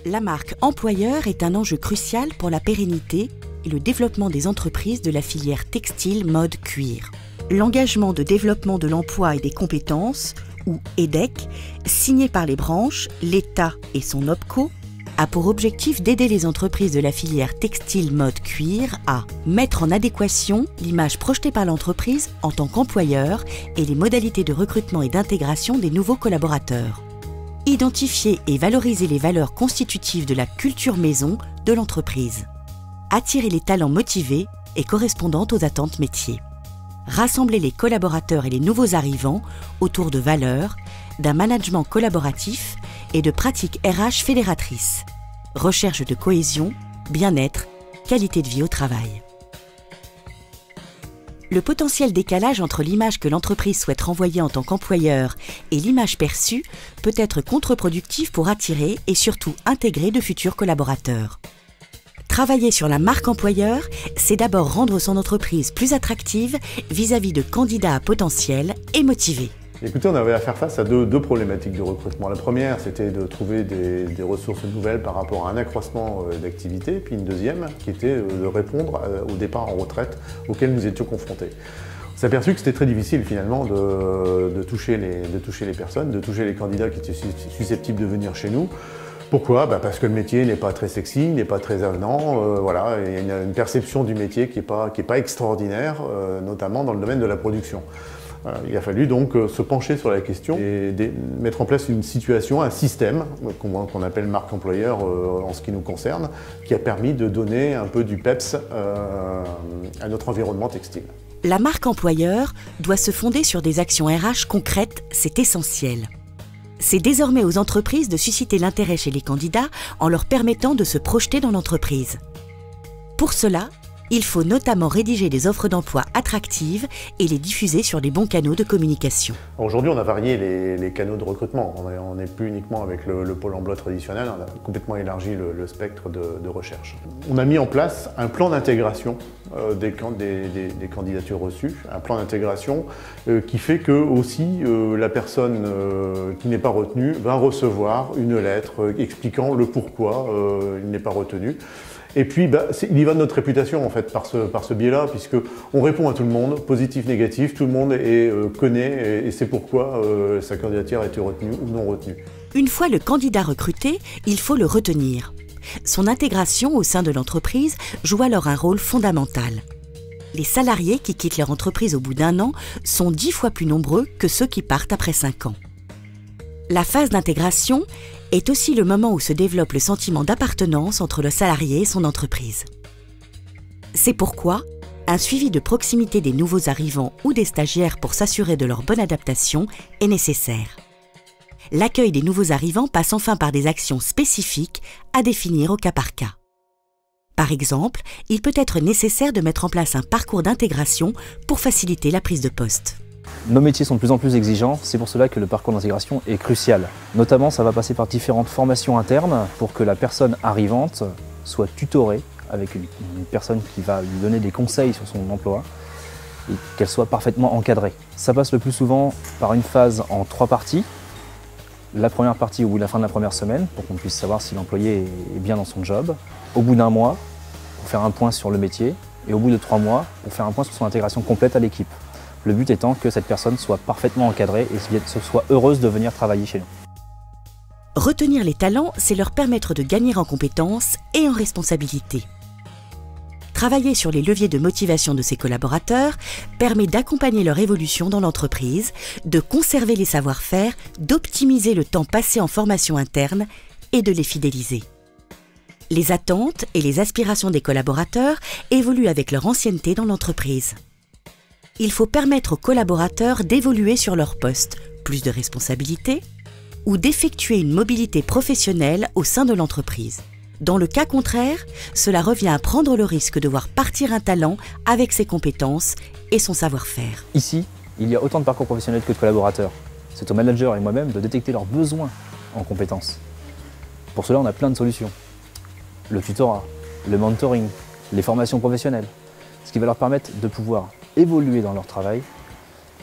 La marque employeur est un enjeu crucial pour la pérennité et le développement des entreprises de la filière textile, mode, cuir. L'engagement de développement de l'emploi et des compétences, ou EDEC, signé par les branches, l'État et son OPCO, a pour objectif d'aider les entreprises de la filière textile, mode, cuir à mettre en adéquation l'image projetée par l'entreprise en tant qu'employeur et les modalités de recrutement et d'intégration des nouveaux collaborateurs. Identifier et valoriser les valeurs constitutives de la culture maison de l'entreprise. Attirer les talents motivés et correspondant aux attentes métiers. Rassembler les collaborateurs et les nouveaux arrivants autour de valeurs, d'un management collaboratif et de pratiques RH fédératrices. Recherche de cohésion, bien-être, qualité de vie au travail. Le potentiel décalage entre l'image que l'entreprise souhaite renvoyer en tant qu'employeur et l'image perçue peut être contre-productif pour attirer et surtout intégrer de futurs collaborateurs. Travailler sur la marque employeur, c'est d'abord rendre son entreprise plus attractive vis-à-vis de candidats potentiels et motivés. Écoutez, on avait à faire face à deux problématiques de recrutement. La première, c'était de trouver des ressources nouvelles par rapport à un accroissement d'activité. Puis une deuxième, qui était de répondre au départ en retraite auquel nous étions confrontés. On s'est aperçu que c'était très difficile finalement de toucher les personnes, de toucher les candidats qui étaient susceptibles de venir chez nous. Pourquoi? Parce que le métier n'est pas très sexy, n'est pas très avenant. Voilà, il y a une perception du métier qui n'est pas extraordinaire, notamment dans le domaine de la production. Il a fallu donc se pencher sur la question et mettre en place une situation, un système qu'on appelle marque employeur en ce qui nous concerne, qui a permis de donner un peu du peps à notre environnement textile. La marque employeur doit se fonder sur des actions RH concrètes, c'est essentiel. C'est désormais aux entreprises de susciter l'intérêt chez les candidats en leur permettant de se projeter dans l'entreprise. Pour cela, il faut notamment rédiger des offres d'emploi attractives et les diffuser sur les bons canaux de communication. Aujourd'hui, on a varié les canaux de recrutement. On n'est plus uniquement avec le pôle emploi traditionnel, on a complètement élargi le spectre de recherche. On a mis en place un plan d'intégration des candidatures reçues, un plan d'intégration qui fait que aussi la personne qui n'est pas retenue va recevoir une lettre expliquant le pourquoi il n'est pas retenu. Et puis, il y va de notre réputation en fait par ce biais-là, puisqu'on répond à tout le monde, positif, négatif, tout le monde connaît et sait pourquoi sa candidature a été retenue ou non retenue. Une fois le candidat recruté, il faut le retenir. Son intégration au sein de l'entreprise joue alors un rôle fondamental. Les salariés qui quittent leur entreprise au bout d'un an sont 10 fois plus nombreux que ceux qui partent après 5 ans. La phase d'intégration est aussi le moment où se développe le sentiment d'appartenance entre le salarié et son entreprise. C'est pourquoi un suivi de proximité des nouveaux arrivants ou des stagiaires pour s'assurer de leur bonne adaptation est nécessaire. L'accueil des nouveaux arrivants passe enfin par des actions spécifiques à définir au cas par cas. Par exemple, il peut être nécessaire de mettre en place un parcours d'intégration pour faciliter la prise de poste. Nos métiers sont de plus en plus exigeants, c'est pour cela que le parcours d'intégration est crucial. Notamment, ça va passer par différentes formations internes pour que la personne arrivante soit tutorée avec une personne qui va lui donner des conseils sur son emploi et qu'elle soit parfaitement encadrée. Ça passe le plus souvent par une phase en 3 parties. La première partie au bout de la fin de la première semaine, pour qu'on puisse savoir si l'employé est bien dans son job. Au bout d'1 mois, pour faire un point sur le métier. Et au bout de 3 mois, pour faire un point sur son intégration complète à l'équipe. Le but étant que cette personne soit parfaitement encadrée et soit heureuse de venir travailler chez nous. Retenir les talents, c'est leur permettre de gagner en compétences et en responsabilité. Travailler sur les leviers de motivation de ses collaborateurs permet d'accompagner leur évolution dans l'entreprise, de conserver les savoir-faire, d'optimiser le temps passé en formation interne et de les fidéliser. Les attentes et les aspirations des collaborateurs évoluent avec leur ancienneté dans l'entreprise. Il faut permettre aux collaborateurs d'évoluer sur leur poste, plus de responsabilités, ou d'effectuer une mobilité professionnelle au sein de l'entreprise. Dans le cas contraire, cela revient à prendre le risque de voir partir un talent avec ses compétences et son savoir-faire. Ici, il y a autant de parcours professionnels que de collaborateurs. C'est au manager et moi-même de détecter leurs besoins en compétences. Pour cela, on a plein de solutions. Le tutorat, le mentoring, les formations professionnelles, ce qui va leur permettre de pouvoir évoluer dans leur travail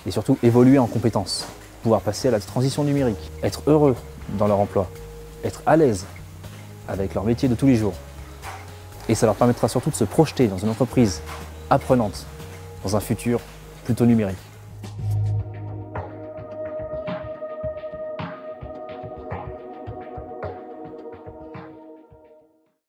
et surtout évoluer en compétences, pouvoir passer à la transition numérique, être heureux dans leur emploi, être à l'aise avec leur métier de tous les jours. Et ça leur permettra surtout de se projeter dans une entreprise apprenante, dans un futur plutôt numérique.